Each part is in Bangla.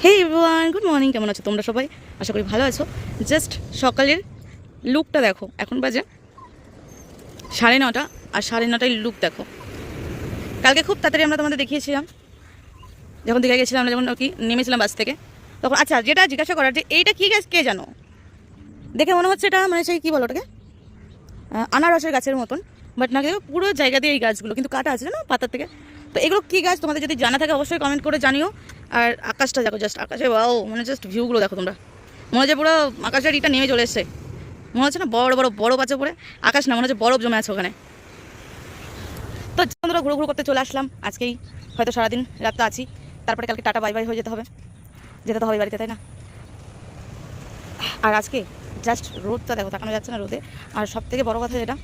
হে এভরিওয়ান, গুড মর্নিং। কেমন আছো তোমরা সবাই? আশা করি ভালো আছো। জাস্ট সকালের লুকটা দেখো, এখন বাজে 9:30, আর 9:30 লুক দেখো। কালকে খুব তাড়াতাড়ি আমরা তোমাদের দেখিয়েছিলাম, যখন দীঘায় গেছিলাম আমরা, যখন কি নেমেছিলাম বাস থেকে, তখন আচ্ছা যেটা জিজ্ঞাসা করার যে এইটা কী গাছ কে জানো, দেখে মনে হচ্ছে এটা মানে সেই কী বলো ওটাকে, আনারসের গাছের মতন, বাট না দেখো পুরো জায়গা দিয়ে এই গাছগুলো কিন্তু কাটা আছে না পাতার থেকে। তো এগুলো কী গাছ তোমাদের যদি জানা থাকে অবশ্যই কমেন্ট করে জানিও। আর আকাশটা দেখো, জাস্ট আকাশে ওয়াও, মানে জাস্ট ভিউগুলো দেখো তোমরা, মনে হচ্ছে পুরো আকাশের ইটা নেমে চলে এসছে। মনে হচ্ছে না বড় বড় বরফ আছে পরে, আকাশ না, মনে হচ্ছে বরফ জমে আছে ওখানে। তো বন্ধুরা ঘুরো ঘুরো করতে চলে আসলাম আজকেই, হয়তো সারাদিন রাত তো আছি, তারপরে কালকে টাটা বাই বাই হয়ে যেতে হবে, যেতে তো হবে বাড়িতে, তাই না? আর আজকে জাস্ট রোদটা দেখো, তাকানো যাচ্ছে না রোদে। আর সব থেকে বড়ো কথা যেটা,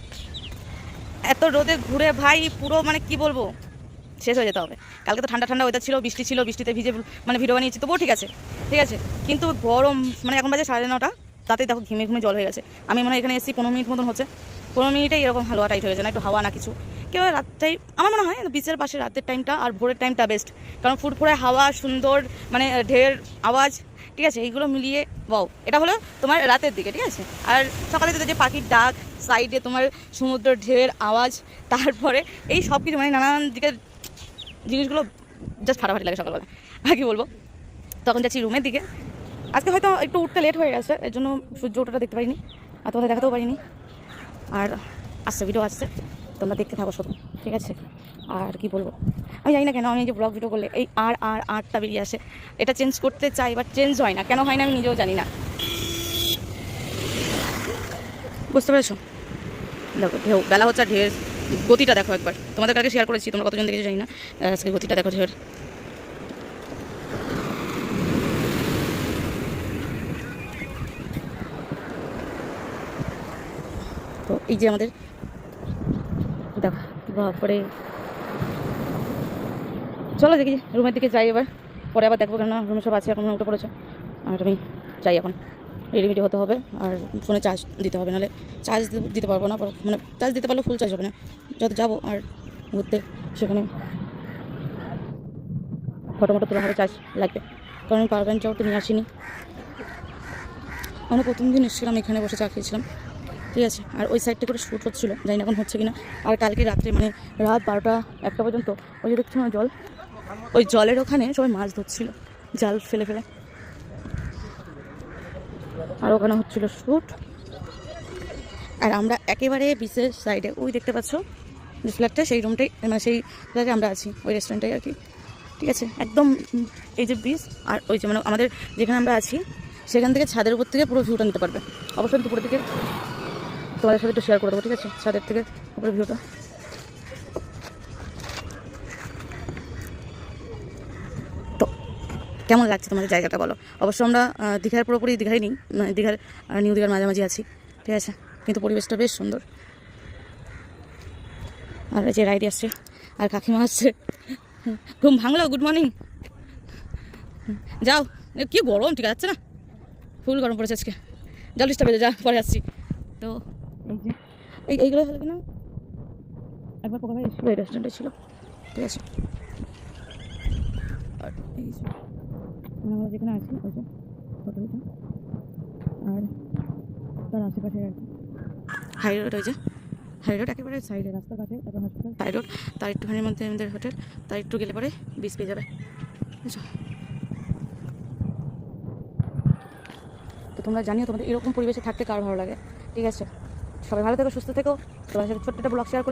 এত রোদে ঘুরে ভাই পুরো মানে কি বলবো, শেষ হয়ে যেতে হবে। কালকে তো ঠান্ডা ঠান্ডা ওয়েদার ছিল, বৃষ্টি ছিল, বৃষ্টিতে ভিজে মানে ভিডিও বানিয়েছি, তবুও ঠিক আছে ঠিক আছে, কিন্তু গরম মানে এখন বাজে 9:30, তাতেই দেখো ঘিমে ঘুমে জল হয়ে গেছে। আমি মনে হয় এখানে এসেছি 15 মিনিট মতন হচ্ছে, 15 মিনিটেই এরকম হালুয়া টাইট হয়ে গেছে, না একটু হাওয়া না কিছু। কেউ রাতটাই আমার মনে হয় বিচের পাশে রাতের টাইমটা আর ভোরের টাইমটা বেস্ট, কারণ ফুরফুরে হাওয়া, সুন্দর মানে ঢের আওয়াজ, ঠিক আছে, এইগুলো মিলিয়ে বাও, এটা হলো তোমার রাতের দিকে, ঠিক আছে। আর সকালে তো যে পাখির ডাক, সাইডে তোমার সমুদ্র ঢের আওয়াজ, তারপরে এই সব কিছু মানে নানান দিকের জিনিসগুলো জাস্ট ফাটাফাটি লাগে সকালবেলা। আর কি বলবো, তখন যাচ্ছি রুমের দিকে। আজকে হয়তো একটু উঠতে লেট হয়ে গেছে, এর জন্য সূর্য ওঠাটা দেখতে পারিনি, আর তোমাদের দেখাতেও পারিনি। আর আসছে ভিডিও আসছে, তোমরা দেখতে থাকো শুধু, ঠিক আছে। আর কি বলবো, আমি জানি না কেন আমি এই যে ব্লগ ভিডিও করলে এই আরটা বেরিয়ে আসে, এটা চেঞ্জ করতে চাই বাট চেঞ্জ হয় না, কেন হয় না আমি নিজেও জানি না, বুঝতে পেরেছো? দেখো ঢেউ, বেলা হচ্ছে আর ঢের গতিটা দেখো একবার, তোমাদের কাছে শেয়ার করেছি, তোমরা কতজন দেখেছো জানি না, আজকে গতিটা দেখো ঢের। তো এই যে আমাদের দেখো, তারপরে চলো দেখি রুমের দিকে যাই এবার, পরে আবার দেখবো, কেন রুমে সব আছে, এখন উঠে পড়েছে। আর আমি যাই এখন, রেডিমেডি হতে হবে, আর ফোনে চার্জ দিতে হবে, নাহলে চার্জ দিতে পারবো না, মানে চার্জ দিতে পারলেও ফুল চার্জ হবে না, যত যাবো আর ঘুরতে সেখানে ফটো মটো তোলা হবে, চার্জ লাগবে, কারণ আমি পাওয়ার ব্যাংকটাও তো নিয়ে আসিনি। আমরা প্রথম দিন এসেছিলাম, এখানে বসে চা খেয়েছিলাম, ঠিক আছে। আর ওই সাইডটা করে শ্যুট হচ্ছিলো, জানি না এখন হচ্ছে কিনা। আর কালকে রাত্রে মানে রাত 12টা 1টা পর্যন্ত ওই যে দেখছো না জল, ওই জলের ওখানে সবাই মাছ ধরছিল জাল ফেলে ফেলে, আর ওখানে হচ্ছিল শ্যুট। আর আমরা একেবারে বিচের সাইডে, ওই দেখতে পাচ্ছ যে ফ্ল্যাটটা, সেই রুমটাই মানে সেই ফ্ল্যাটে আমরা আছি, ওই রেস্টুরেন্টটাই আর কি, ঠিক আছে। একদম এই যে বিচ, আর ওই যে মানে আমাদের যেখানে আমরা আছি সেখান থেকে ছাদের উপর থেকে পুরো ভিউটা নিতে পারবে। অবশ্যই দুপুরের দিকে তোমাদের সাথে একটু শেয়ার করে দেবো, ঠিক আছে, ছাদের থেকে উপরে ভিউটা। তো কেমন লাগছে তোমাদের জায়গাটা বলো অবশ্য। আমরা দীঘার পুরোপুরি দীঘায় নেই, মানে দীঘার নিউ দীঘার মাঝামাঝি আছি, ঠিক আছে, কিন্তু পরিবেশটা বেশ সুন্দর। আর এই যে রাইড আসছে, আর কাকিমা আসছে, ঘুম ভাঙলো, গুড মর্নিং, যাও। কি গরম, ঠিক আছে না, ফুল গরম পড়েছে আজকে, জল ডিস্টার্ব হয়ে যা, পরে আসছি। তো এই যে এইগুলো হলো কিনা একবার পোকা ভাই এসেছিল, এই রেস্টুরেন্টে ছিল, ঠিক আছে। আর এই যে আমরা যেখানে আছি ওই যে হোটেলটা, আর তার আশেপাশে আর কি হাই রোড, ওই যে হাই রোড একেবারে সাইডে, রাস্তার কাছে তারপর হসপিটাল, হাই রোড, তার একটুখানির মধ্যে আমাদের হোটেল, তার একটু গেলে পরে বিচ পেয়ে যাবে, বুঝছো। তো তোমরা জানিও তোমাদের এরকম পরিবেশে থাকতে কার ভালো লাগে, ঠিক আছে। সবাই ভালো থেকো, সুস্থ থেকো, তোমাদের সাথে ছোট্ট একটা ব্লগ শেয়ার